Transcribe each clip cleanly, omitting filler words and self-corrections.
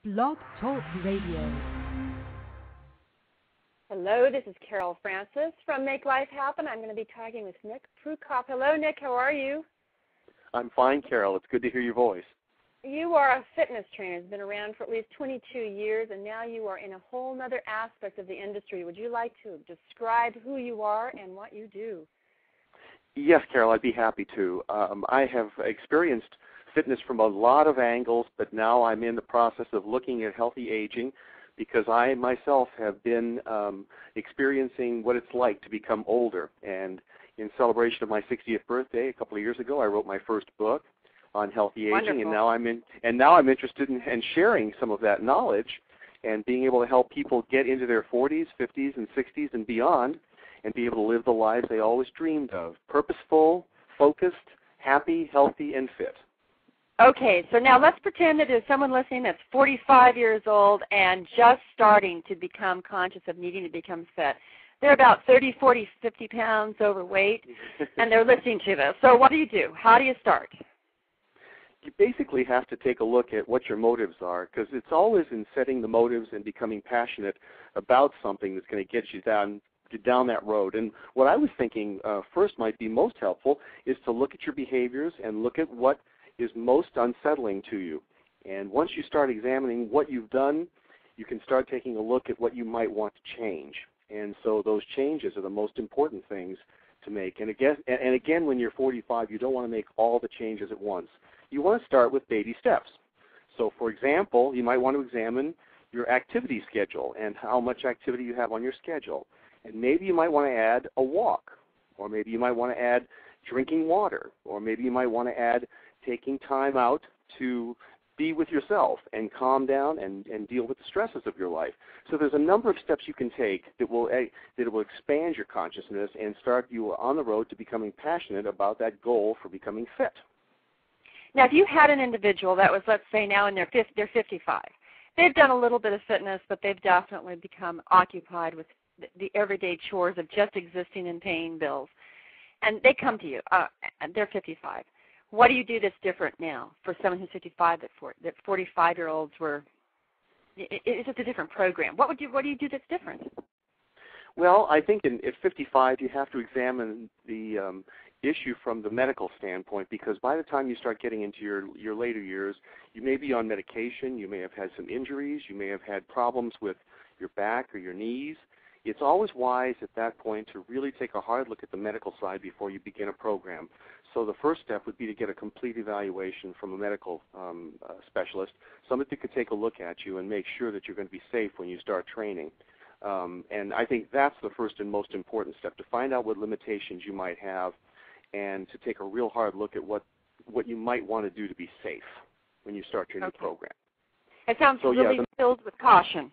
Blog Talk Radio. Hello, this is Carol Francis from Make Life Happen. I'm going to be talking with Nick Prukop. Hello, Nick. How are you? I'm fine, Carol. It's good to hear your voice. You are a fitness trainer. You've been around for at least 22 years, and now you are in a whole other aspect of the industry. Would you like to describe who you are and what you do? Yes, Carol, I'd be happy to. I have experienced fitness from a lot of angles, but now I'm in the process of looking at healthy aging because I myself have been experiencing what it's like to become older. And in celebration of my 60th birthday a couple of years ago, I wrote my first book on healthy aging. Wonderful. And now I'm interested in sharing some of that knowledge and being able to help people get into their 40s, 50s, and 60s and beyond and be able to live the lives they always dreamed of: purposeful, focused, happy, healthy, and fit. Okay, so now let's pretend that there's someone listening that's 45 years old and just starting to become conscious of needing to become fit. They're about 30, 40, 50 pounds overweight, and they're listening to this. So what do you do? How do you start? You basically have to take a look at what your motives are, because it's always in setting the motives and becoming passionate about something that's going to get you down that road. And what I was thinking first might be most helpful is to look at your behaviors and look at what is most unsettling to you. And once you start examining what you've done, you can start taking a look at what you might want to change. And so those changes are the most important things to make. And again, when you're 45, you don't want to make all the changes at once. You want to start with baby steps. So, for example, you might want to examine your activity schedule and how much activity you have on your schedule. And maybe you might want to add a walk, or maybe you might want to add drinking water, or maybe you might want to add taking time out to be with yourself and calm down and deal with the stresses of your life. So there's a number of steps you can take that will expand your consciousness and start you on the road to becoming passionate about that goal for becoming fit. Now, if you had an individual that was, let's say, now in they're 55, they've done a little bit of fitness, but they've definitely become occupied with the everyday chores of just existing and paying bills, and they come to you, and they're 55. What do you do that's different now for someone who's 55 that 45-year-olds were? It's just a different program. What do you do that's different? Well, I think at 55 you have to examine the issue from the medical standpoint, because by the time you start getting into your later years, you may be on medication, you may have had some injuries, you may have had problems with your back or your knees. It's always wise at that point to really take a hard look at the medical side before you begin a program. So the first step would be to get a complete evaluation from a medical specialist, somebody that could take a look at you and make sure that you're going to be safe when you start training. And I think that's the first and most important step, to find out what limitations you might have and to take a real hard look at what you might want to do to be safe when you start your new program. It sounds really filled with caution.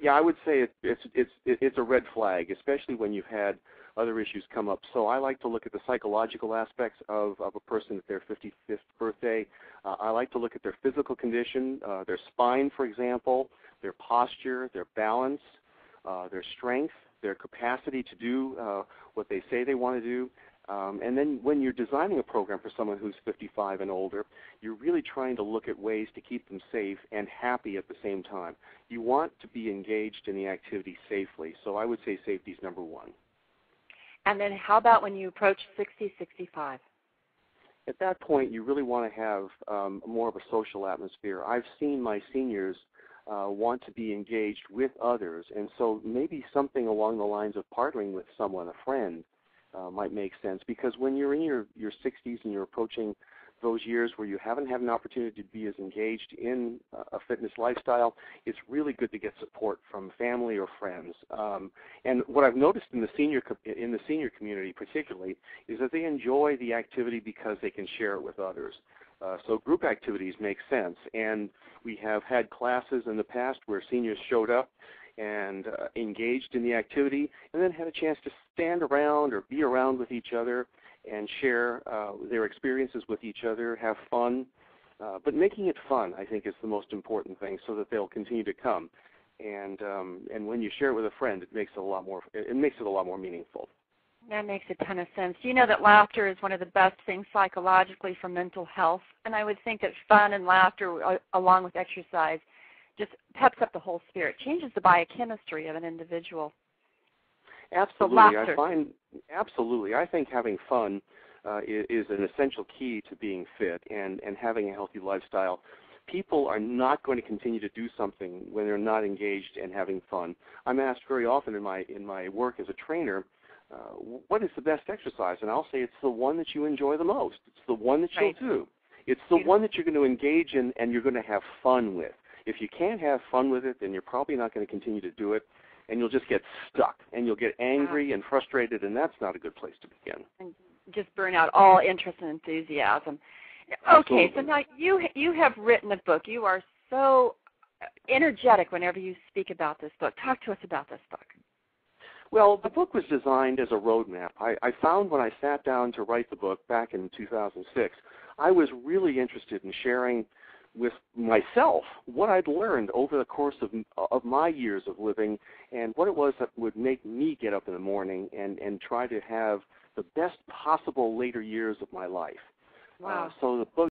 Yeah, I would say it's a red flag, especially when you've had other issues come up. So I like to look at the psychological aspects of a person at their 55th birthday. I like to look at their physical condition, their spine, for example, their posture, their balance, their strength, their capacity to do what they say they want to do. And then when you're designing a program for someone who's 55 and older, you're really trying to look at ways to keep them safe and happy at the same time. You want to be engaged in the activity safely, so I would say safety is number one. And then how about when you approach 60, 65? At that point, you really want to have more of a social atmosphere. I've seen my seniors want to be engaged with others, and so maybe something along the lines of partnering with someone, a friend, might make sense, because when you're in your 60s and you're approaching those years where you haven't had an opportunity to be as engaged in a fitness lifestyle, it's really good to get support from family or friends. And what I've noticed in the senior community particularly is that they enjoy the activity because they can share it with others. So group activities make sense, and we have had classes in the past where seniors showed up and engaged in the activity and then had a chance to stand around or be around with each other and share their experiences with each other, have fun. But making it fun, I think, is the most important thing, so that they'll continue to come. And when you share it with a friend, it makes it a lot more meaningful. That makes a ton of sense. You know that laughter is one of the best things psychologically for mental health, and I would think that fun and laughter, along with exercise, just peps up the whole spirit, changes the biochemistry of an individual. Absolutely. So Absolutely. I think having fun is an essential key to being fit and having a healthy lifestyle. People are not going to continue to do something when they're not engaged and having fun. I'm asked very often in my work as a trainer, what is the best exercise? And I'll say it's the one that you enjoy the most. It's the one that you'll do. It's the one that you're going to engage in and you're going to have fun with. If you can't have fun with it, then you're probably not going to continue to do it, and you'll just get stuck, and you'll get angry and frustrated, and that's not a good place to begin. And just burn out all interest and enthusiasm. Okay, so now you have written a book. You are so energetic whenever you speak about this book. Talk to us about this book. Well, the book was designed as a roadmap. I found when I sat down to write the book back in 2006, I was really interested in sharing with myself what I'd learned over the course of my years of living and what it was that would make me get up in the morning and try to have the best possible later years of my life. Wow. So the book